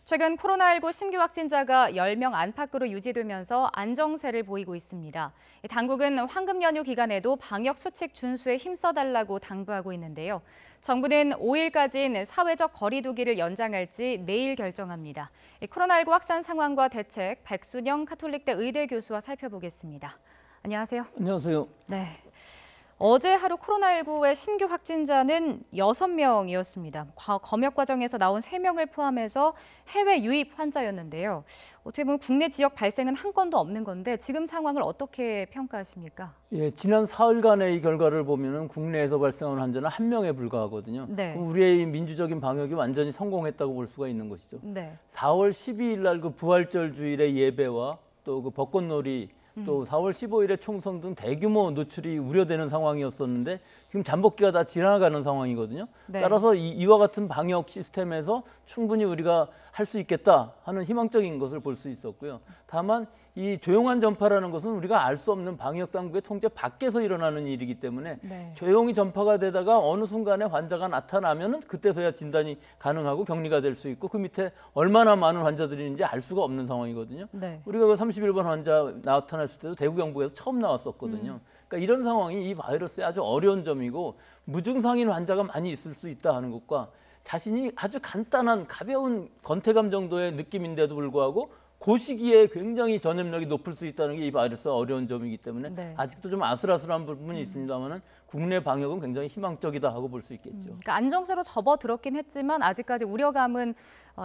최근 코로나19 신규 확진자가 10명 안팎으로 유지되면서 안정세를 보이고 있습니다. 당국은 황금 연휴 기간에도 방역 수칙 준수에 힘써달라고 당부하고 있는데요. 정부는 5일까지는 사회적 거리 두기를 연장할지 내일 결정합니다. 코로나19 확산 상황과 대책, 백순영 가톨릭대 의대 교수와 살펴보겠습니다. 안녕하세요. 안녕하세요. 네. 어제 하루 코로나19의 신규 확진자는 6명이었습니다. 검역 과정에서 나온 3명을 포함해서 해외 유입 환자였는데요. 어떻게 보면 국내 지역 발생은 한 건도 없는 건데 지금 상황을 어떻게 평가하십니까? 예, 지난 사흘간의 이 결과를 보면은 국내에서 발생한 환자는 1명에 불과하거든요. 네. 우리의 민주적인 방역이 완전히 성공했다고 볼 수가 있는 것이죠. 네. 4월 12일 날 그 부활절 주일의 예배와 또 그 벚꽃놀이 또 4월 15일에 총선 등 대규모 노출이 우려되는 상황이었었는데 지금 잠복기가 다 지나가는 상황이거든요. 네. 따라서 이와 같은 방역 시스템에서 충분히 우리가 할 수 있겠다 하는 희망적인 것을 볼 수 있었고요. 다만 이 조용한 전파라는 것은 우리가 알 수 없는 방역 당국의 통제 밖에서 일어나는 일이기 때문에 네. 조용히 전파가 되다가 어느 순간에 환자가 나타나면은 그때서야 진단이 가능하고 격리가 될 수 있고 그 밑에 얼마나 많은 환자들이 있는지 알 수가 없는 상황이거든요. 네. 우리가 그 31번 환자 나타났을 때도 대구 경북에서 처음 나왔었거든요. 그러니까 이런 상황이 이 바이러스의 아주 어려운 점이고 무증상인 환자가 많이 있을 수 있다 하는 것과 자신이 아주 간단한 가벼운 건태감 정도의 느낌인데도 불구하고 그 시기에 굉장히 전염력이 높을 수 있다는 게 이 바이러스의 어려운 점이기 때문에 네. 아직도 좀 아슬아슬한 부분이 있습니다만은 국내 방역은 굉장히 희망적이다 하고 볼 수 있겠죠. 그러니까 안정세로 접어들었긴 했지만 아직까지 우려감은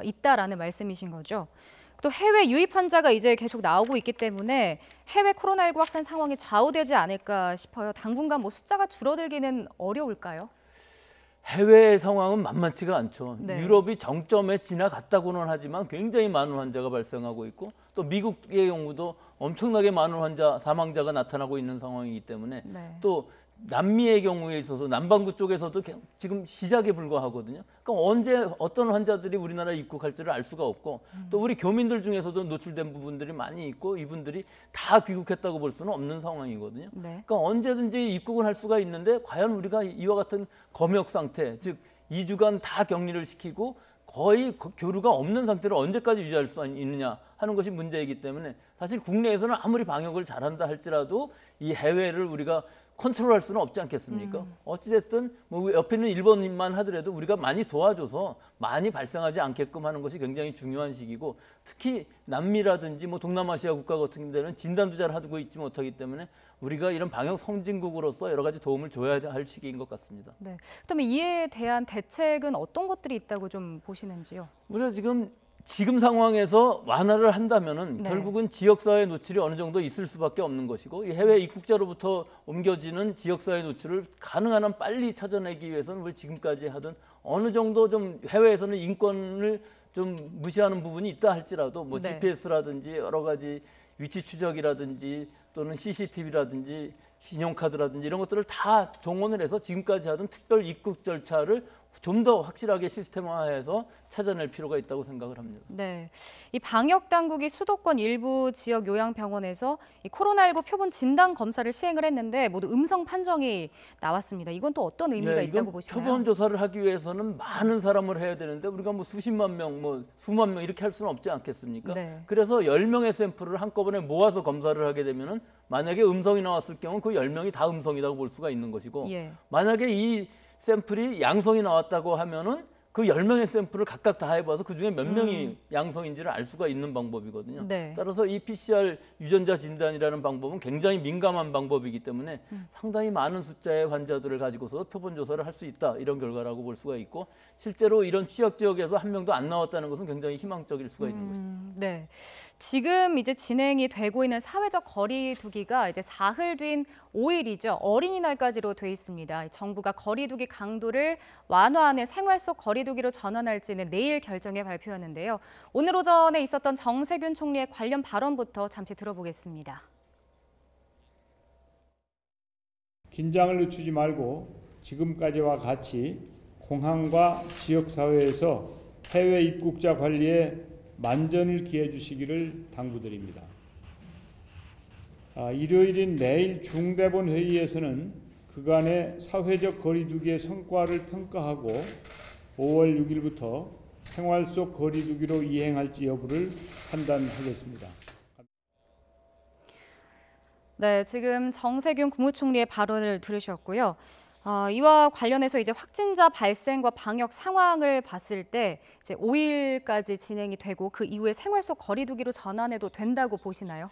있다라는 말씀이신 거죠. 또 해외 유입 환자가 이제 계속 나오고 있기 때문에 해외 코로나19 확산 상황이 좌우되지 않을까 싶어요. 당분간 뭐 숫자가 줄어들기는 어려울까요? 해외 상황은 만만치가 않죠. 네. 유럽이 정점에 지나갔다고는 하지만 굉장히 많은 환자가 발생하고 있고 또 미국의 경우도 엄청나게 많은 사망자가 나타나고 있는 상황이기 때문에 네. 또 남미의 경우에 있어서 남반구 쪽에서도 지금 시작에 불과하거든요. 그러니까 언제 어떤 환자들이 우리나라에 입국할지를 알 수가 없고 또 우리 교민들 중에서도 노출된 부분들이 많이 있고 이분들이 다 귀국했다고 볼 수는 없는 상황이거든요. 네. 그러니까 언제든지 입국은 할 수가 있는데 과연 우리가 이와 같은 검역 상태, 즉 2주간 다 격리를 시키고 거의 교류가 없는 상태를 언제까지 유지할 수 있느냐 하는 것이 문제이기 때문에 사실 국내에서는 아무리 방역을 잘한다 할지라도 이 해외를 우리가 컨트롤할 수는 없지 않겠습니까? 어찌됐든 뭐 옆에 있는 일본만 하더라도 우리가 많이 도와줘서 많이 발생하지 않게끔 하는 것이 굉장히 중요한 시기고 특히 남미라든지 뭐 동남아시아 국가 같은 데는 진단도 잘 하고 있지 못하기 때문에 우리가 이런 방역 선진국으로서 여러 가지 도움을 줘야 할 시기인 것 같습니다. 네. 그렇다면 이에 대한 대책은 어떤 것들이 있다고 좀 보시는지요? 우리가 지금 상황에서 완화를 한다면은 네. 결국은 지역사회 노출이 어느 정도 있을 수밖에 없는 것이고 이 해외 입국자로부터 옮겨지는 지역사회 노출을 가능한 한 빨리 찾아내기 위해서는 우리 지금까지 하던 어느 정도 좀 해외에서는 인권을 좀 무시하는 부분이 있다 할지라도 뭐 네. GPS라든지 여러 가지 위치 추적이라든지 또는 CCTV라든지 신용카드라든지 이런 것들을 다 동원을 해서 지금까지 하던 특별 입국 절차를 좀 더 확실하게 시스템화해서 찾아낼 필요가 있다고 생각을 합니다. 네, 이 방역 당국이 수도권 일부 지역 요양병원에서 이 코로나19 표본 진단 검사를 시행을 했는데 모두 음성 판정이 나왔습니다. 이건 또 어떤 의미가 있다고 보시나요? 표본 조사를 하기 위해서는 많은 사람을 해야 되는데 우리가 뭐 수십만 명, 뭐 수만 명 이렇게 할 수는 없지 않겠습니까? 네. 그래서 10명의 샘플을 한꺼번에 모아서 검사를 하게 되면은 만약에 음성이 나왔을 경우 그 10명이 다 음성이라고 볼 수가 있는 것이고 예. 만약에 이 샘플이 양성이 나왔다고 하면은 그 10명의 샘플을 각각 다 해봐서 그중에 몇 명이 양성인지를 알 수가 있는 방법이거든요. 네. 따라서 이 PCR 유전자 진단이라는 방법은 굉장히 민감한 방법이기 때문에 상당히 많은 숫자의 환자들을 가지고서 표본 조사를 할 수 있다 이런 결과라고 볼 수가 있고 실제로 이런 취약 지역에서 한 명도 안 나왔다는 것은 굉장히 희망적일 수가 있는 것입니다. 네. 지금 이제 진행이 되고 있는 사회적 거리 두기가 이제 사흘 뒤인 5일이죠. 어린이날까지로 돼 있습니다. 정부가 거리 두기 강도를 완화하는 생활 속 거리 두기로 전환할지는 내일 결정해 발표하는데요. 오늘 오전에 있었던 정세균 총리의 관련 발언부터 잠시 들어보겠습니다. 긴장을 늦추지 말고 지금까지와 같이 공항과 지역사회에서 해외 입국자 관리에 만전을 기해 주시기를 당부드립니다. 일요일인 내일 중대본 회의에서는 그간의 사회적 거리 두기의 성과를 평가하고 5월 6일부터 생활 속 거리두기로 이행할지 여부를 판단하겠습니다. 네, 지금 정세균 국무총리의 발언을 들으셨고요. 이와 관련해서 이제 확진자 발생과 방역 상황을 봤을 때 이제 5일까지 진행이 되고 그 이후에 생활 속 거리두기로 전환해도 된다고 보시나요?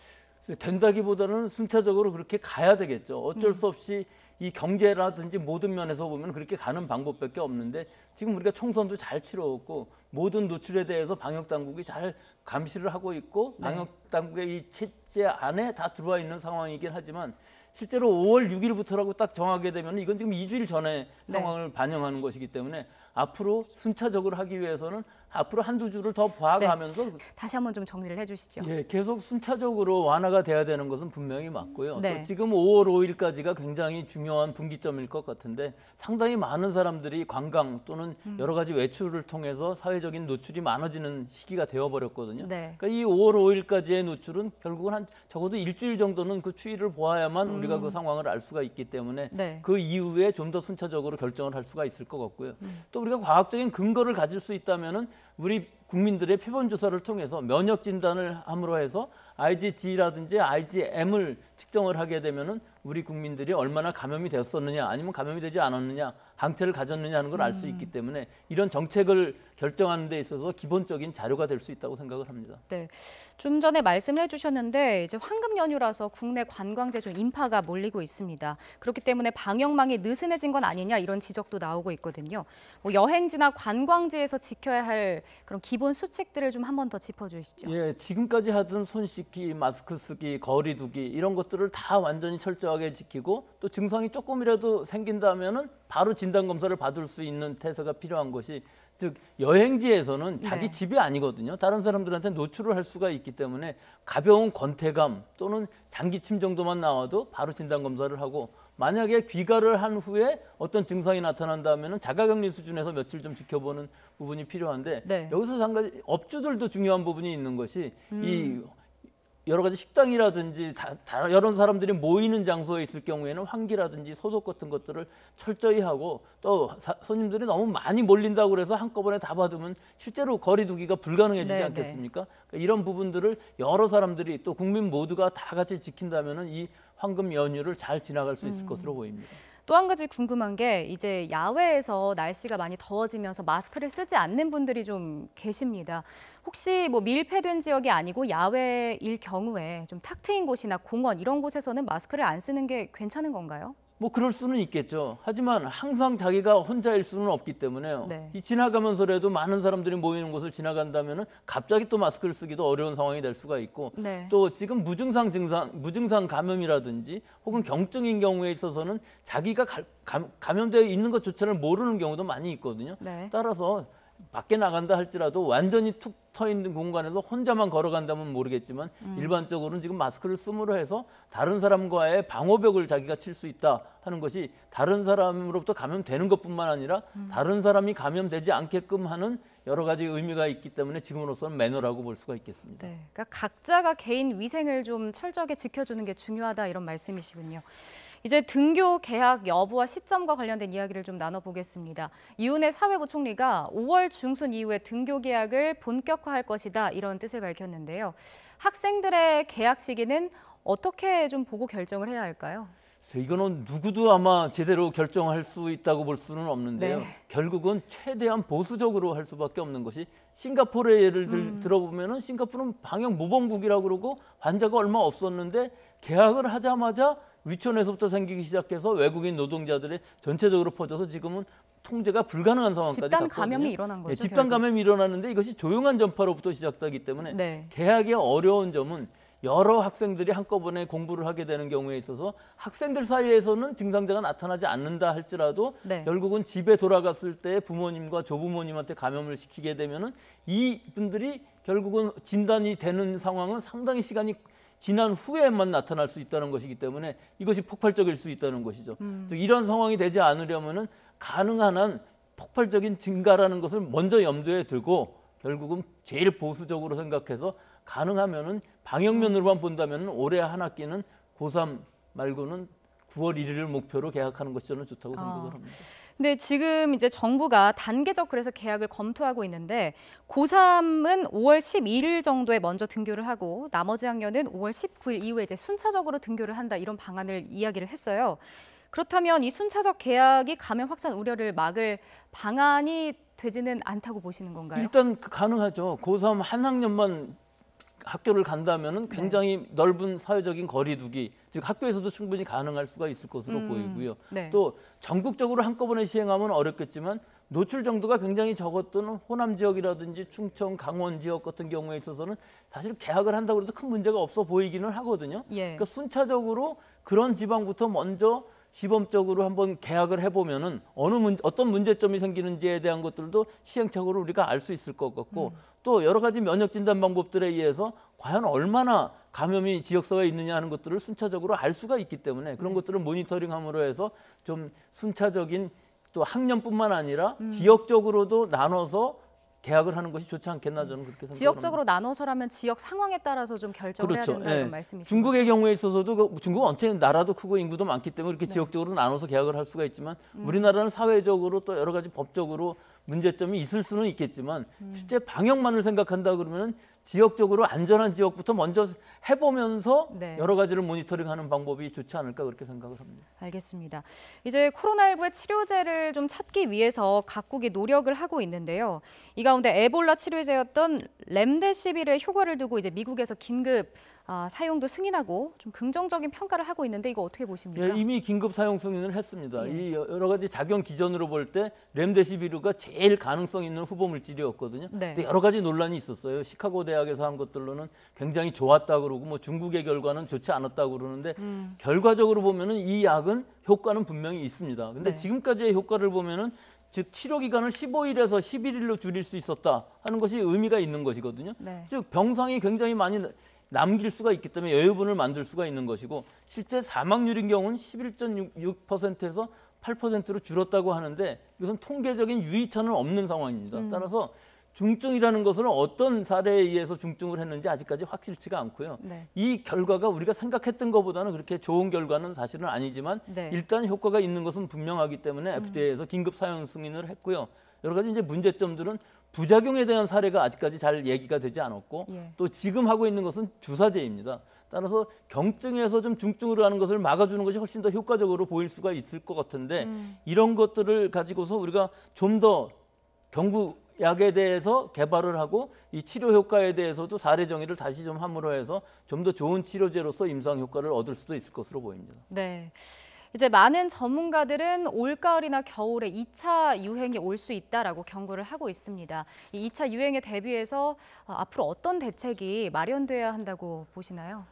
된다기보다는 순차적으로 그렇게 가야 되겠죠. 어쩔 수 없이 이 경제라든지 모든 면에서 보면 그렇게 가는 방법밖에 없는데 지금 우리가 총선도 잘 치러왔고 모든 노출에 대해서 방역 당국이 잘 감시를 하고 있고 방역 당국의 이 체제 안에 다 들어와 있는 상황이긴 하지만 실제로 5월 6일부터라고 딱 정하게 되면 이건 지금 2주일 전에 상황을 반영하는 것이기 때문에 앞으로 순차적으로 하기 위해서는 앞으로 한두 주를 더 봐가면서 다시 한번 좀 정리를 해주시죠. 예, 계속 순차적으로 완화가 돼야 되는 것은 분명히 맞고요. 네. 또 지금 5월 5일까지가 굉장히 중요한 분기점일 것 같은데 상당히 많은 사람들이 관광 또는 여러 가지 외출을 통해서 사회적인 노출이 많아지는 시기가 되어버렸거든요. 네. 그러니까 이 5월 5일까지의 노출은 결국은 한 적어도 일주일 정도는 그 추이를 보아야만 우리가 그 상황을 알 수가 있기 때문에 네. 그 이후에 좀 더 순차적으로 결정을 할 수가 있을 것 같고요. 또 우리가 과학적인 근거를 가질 수 있다면은 우리 국민들의 표본 조사를 통해서 면역 진단을 함으로 해서 IgG라든지 IgM을 측정을 하게 되면은 우리 국민들이 얼마나 감염이 됐었느냐 아니면 감염이 되지 않았느냐 항체를 가졌느냐 하는 걸 알 수 있기 때문에 이런 정책을 결정하는 데 있어서 기본적인 자료가 될 수 있다고 생각을 합니다. 네, 좀 전에 말씀을 해주셨는데 이제 황금 연휴라서 국내 관광재 좀 인파가 몰리고 있습니다. 그렇기 때문에 방역망이 느슨해진 건 아니냐 이런 지적도 나오고 있거든요. 뭐 여행지나 관광지에서 지켜야 할 그런 기본 수칙들을 좀 한 번 더 짚어주시죠. 예, 지금까지 하던 손 씻기, 마스크 쓰기, 거리 두기 이런 것들을 다 완전히 철저하게 지키고 또 증상이 조금이라도 생긴다면은 바로 진단 검사를 받을 수 있는 태세가 필요한 것이 즉 여행지에서는 자기 집이 아니거든요. 다른 사람들한테 노출을 할 수가 있기 때문에 가벼운 권태감 또는 장기침 정도만 나와도 바로 진단 검사를 하고 만약에 귀가를 한 후에 어떤 증상이 나타난다면은 자가격리 수준에서 며칠 좀 지켜보는 부분이 필요한데 여기서 한 가지 업주들도 중요한 부분이 있는 것이 이 여러 가지 식당이라든지 여러 사람들이 모이는 장소에 있을 경우에는 환기라든지 소독 같은 것들을 철저히 하고 또 손님들이 너무 많이 몰린다고 그래서 한꺼번에 다 받으면 실제로 거리 두기가 불가능해지지 않겠습니까? 그러니까 이런 부분들을 여러 사람들이 또 국민 모두가 다 같이 지킨다면은 이 황금 연휴를 잘 지나갈 수 있을 것으로 보입니다. 또 한 가지 궁금한 게 이제 야외에서 날씨가 많이 더워지면서 마스크를 쓰지 않는 분들이 좀 계십니다. 혹시 뭐 밀폐된 지역이 아니고 야외일 경우에 좀 탁 트인 곳이나 공원 이런 곳에서는 마스크를 안 쓰는 게 괜찮은 건가요? 뭐 그럴 수는 있겠죠. 하지만 항상 자기가 혼자일 수는 없기 때문에요. 이 지나가면서라도 많은 사람들이 모이는 곳을 지나간다면은 갑자기 또 마스크를 쓰기도 어려운 상황이 될 수가 있고 또 지금 무증상 감염이라든지 혹은 경증인 경우에 있어서는 자기가 감염되어 있는 것조차를 모르는 경우도 많이 있거든요. 따라서 밖에 나간다 할지라도 완전히 툭 터 있는 공간에서 혼자만 걸어간다면 모르겠지만 일반적으로는 지금 마스크를 쓰므로 해서 다른 사람과의 방호벽을 자기가 칠 수 있다 하는 것이 다른 사람으로부터 감염되는 것뿐만 아니라 다른 사람이 감염되지 않게끔 하는 여러 가지 의미가 있기 때문에 지금으로서는 매너라고 볼 수가 있겠습니다. 그러니까 각자가 개인 위생을 좀 철저하게 지켜주는 게 중요하다 이런 말씀이시군요. 이제 등교 개학 여부와 시점과 관련된 이야기를 좀 나눠보겠습니다. 이은혜 사회부총리가 5월 중순 이후에 등교 개학을 본격화할 것이다 이런 뜻을 밝혔는데요. 학생들의 개학 시기는 어떻게 좀 보고 결정을 해야 할까요? 이거는 누구도 아마 제대로 결정할 수 있다고 볼 수는 없는데요. 결국은 최대한 보수적으로 할 수밖에 없는 것이 싱가포르의 예를 들어보면은 싱가포르는 방역 모범국이라고 그러고 환자가 얼마 없었는데 개학을 하자마자 위촌에서부터 생기기 시작해서 외국인 노동자들의 전체적으로 퍼져서 지금은 통제가 불가능한 상황까지 갔거든요. 집단 감염이 일어난 거죠. 집단 감염이 일어났는데 이것이 조용한 전파로부터 시작되기 때문에 개학의 어려운 점은 여러 학생들이 한꺼번에 공부를 하게 되는 경우에 있어서 학생들 사이에서는 증상자가 나타나지 않는다 할지라도 결국은 집에 돌아갔을 때 부모님과 조부모님한테 감염을 시키게 되면은 이분들이 결국은 진단이 되는 상황은 상당히 시간이 지난 후에만 나타날 수 있다는 것이기 때문에 이것이 폭발적일 수 있다는 것이죠. 즉 이런 상황이 되지 않으려면은 가능한 한 폭발적인 증가라는 것을 먼저 염두에 두고 결국은 제일 보수적으로 생각해서 가능하면은 방역면으로만 본다면 올해 한 학기는 고3 말고는 9월 1일을 목표로 계약하는 것이 저는 좋다고 생각을 합니다. 근데 지금 이제 정부가 단계적 그래서 계약을 검토하고 있는데 고3은 5월 12일 정도에 먼저 등교를 하고 나머지 학년은 5월 19일 이후에 이제 순차적으로 등교를 한다 이런 방안을 이야기를 했어요. 그렇다면 이 순차적 계약이 감염 확산 우려를 막을 방안이 되지는 않다고 보시는 건가요? 일단 가능하죠. 고3 한 학년만 학교를 간다면은 굉장히 넓은 사회적인 거리두기, 즉 학교에서도 충분히 가능할 수가 있을 것으로 보이고요. 네. 또 전국적으로 한꺼번에 시행하면 어렵겠지만 노출 정도가 굉장히 적었던 호남 지역이라든지 충청, 강원 지역 같은 경우에 있어서는 사실 계약을 한다고 해도 큰 문제가 없어 보이기는 하거든요. 예. 그러니까 순차적으로 그런 지방부터 먼저 시범적으로 한번 계약을 해보면은 어떤 문제점이 생기는지에 대한 것들도 시행착오로 우리가 알 수 있을 것 같고 또 여러 가지 면역 진단 방법들에 의해서 과연 얼마나 감염이 지역사회에 있느냐 하는 것들을 순차적으로 알 수가 있기 때문에 그런 것들을 모니터링함으로 해서 좀 순차적인 또 학년뿐만 아니라 지역적으로도 나눠서 계약을 하는 것이 좋지 않겠나 저는 그렇게 생각합니다. 지역적으로 나눠서라면 지역 상황에 따라서 좀 결정을 그렇죠. 해야 된다 이런 예. 말씀이시죠? 중국의 경우에 있어서도 중국은 어쨌든 나라도 크고 인구도 많기 때문에 이렇게 지역적으로 나눠서 계약을 할 수가 있지만 우리나라는 사회적으로 또 여러 가지 법적으로 문제점이 있을 수는 있겠지만 실제 방역만을 생각한다 그러면은 지역적으로 안전한 지역부터 먼저 해보면서 네. 여러 가지를 모니터링하는 방법이 좋지 않을까 그렇게 생각을 합니다. 알겠습니다. 이제 코로나19의 치료제를 좀 찾기 위해서 각국이 노력을 하고 있는데요. 이 가운데 에볼라 치료제였던 렘데시빌의 효과를 두고 이제 미국에서 긴급 사용도 승인하고 좀 긍정적인 평가를 하고 있는데 이거 어떻게 보십니까? 예, 이미 긴급 사용 승인을 했습니다. 예. 이 여러 가지 작용 기전으로 볼 때 렘데시비르가 제일 가능성 있는 후보 물질이었거든요. 네. 근데 여러 가지 논란이 있었어요. 시카고 대학에서 한 것들로는 굉장히 좋았다 그러고 뭐 중국의 결과는 좋지 않았다 그러는데 결과적으로 보면은 이 약은 효과는 분명히 있습니다. 근데 네. 지금까지의 효과를 보면은 즉 치료 기간을 15일에서 11일로 줄일 수 있었다 하는 것이 의미가 있는 것이거든요. 네. 즉 병상이 굉장히 많이 남길 수가 있기 때문에 여유분을 만들 수가 있는 것이고 실제 사망률인 경우는 11.6%에서 8%로 줄었다고 하는데 이것은 통계적인 유의차는 없는 상황입니다. 따라서 중증이라는 것은 어떤 사례에 의해서 중증을 했는지 아직까지 확실치가 않고요. 네. 이 결과가 우리가 생각했던 것보다는 그렇게 좋은 결과는 사실은 아니지만 네. 일단 효과가 있는 것은 분명하기 때문에 FDA에서 긴급 사용 승인을 했고요. 여러 가지 이제 문제점들은 부작용에 대한 사례가 아직까지 잘 얘기가 되지 않았고 예. 또 지금 하고 있는 것은 주사제입니다. 따라서 경증에서 좀 중증으로 가는 것을 막아주는 것이 훨씬 더 효과적으로 보일 수가 있을 것 같은데 이런 것들을 가지고서 우리가 좀 더 경구약에 대해서 개발을 하고 이 치료 효과에 대해서도 사례 정의를 다시 좀 함으로 해서 좀 더 좋은 치료제로서 임상 효과를 얻을 수도 있을 것으로 보입니다. 네. 이제 많은 전문가들은 올가을이나 겨울에 2차 유행이 올 수 있다라고 경고를 하고 있습니다. 이 2차 유행에 대비해서 앞으로 어떤 대책이 마련돼야 한다고 보시나요?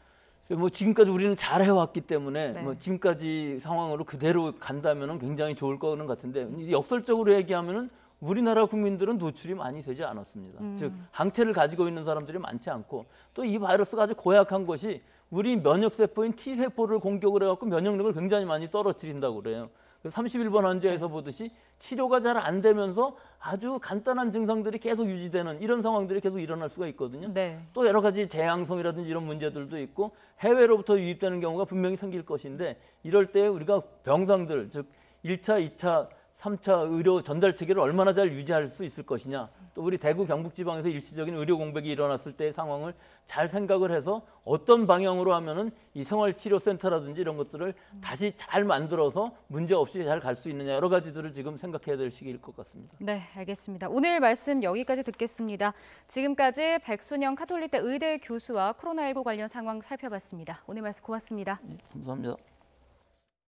뭐 지금까지 우리는 잘 해왔기 때문에 네. 뭐 지금까지 상황으로 그대로 간다면은 굉장히 좋을 거는 같은데 역설적으로 얘기하면은 우리나라 국민들은 노출이 많이 되지 않았습니다. 즉 항체를 가지고 있는 사람들이 많지 않고 또 이 바이러스가 아주 고약한 것이 우리 면역세포인 T세포를 공격을 해갖고 면역력을 굉장히 많이 떨어뜨린다고 그래요. 31번 환자에서 보듯이 치료가 잘 안 되면서 아주 간단한 증상들이 계속 유지되는 이런 상황들이 계속 일어날 수가 있거든요. 네. 또 여러 가지 재앙성이라든지 이런 문제들도 있고 해외로부터 유입되는 경우가 분명히 생길 것인데 이럴 때 우리가 병상들 즉 1차, 2차, 3차 의료 전달 체계를 얼마나 잘 유지할 수 있을 것이냐. 또 우리 대구 경북 지방에서 일시적인 의료 공백이 일어났을 때의 상황을 잘 생각을 해서 어떤 방향으로 하면은 이 생활치료센터라든지 이런 것들을 다시 잘 만들어서 문제 없이 잘 갈 수 있느냐 여러 가지들을 지금 생각해야 될 시기일 것 같습니다. 네, 알겠습니다. 오늘 말씀 여기까지 듣겠습니다. 지금까지 백순영 카톨릭대 의대 교수와 코로나19 관련 상황 살펴봤습니다. 오늘 말씀 고맙습니다. 감사합니다.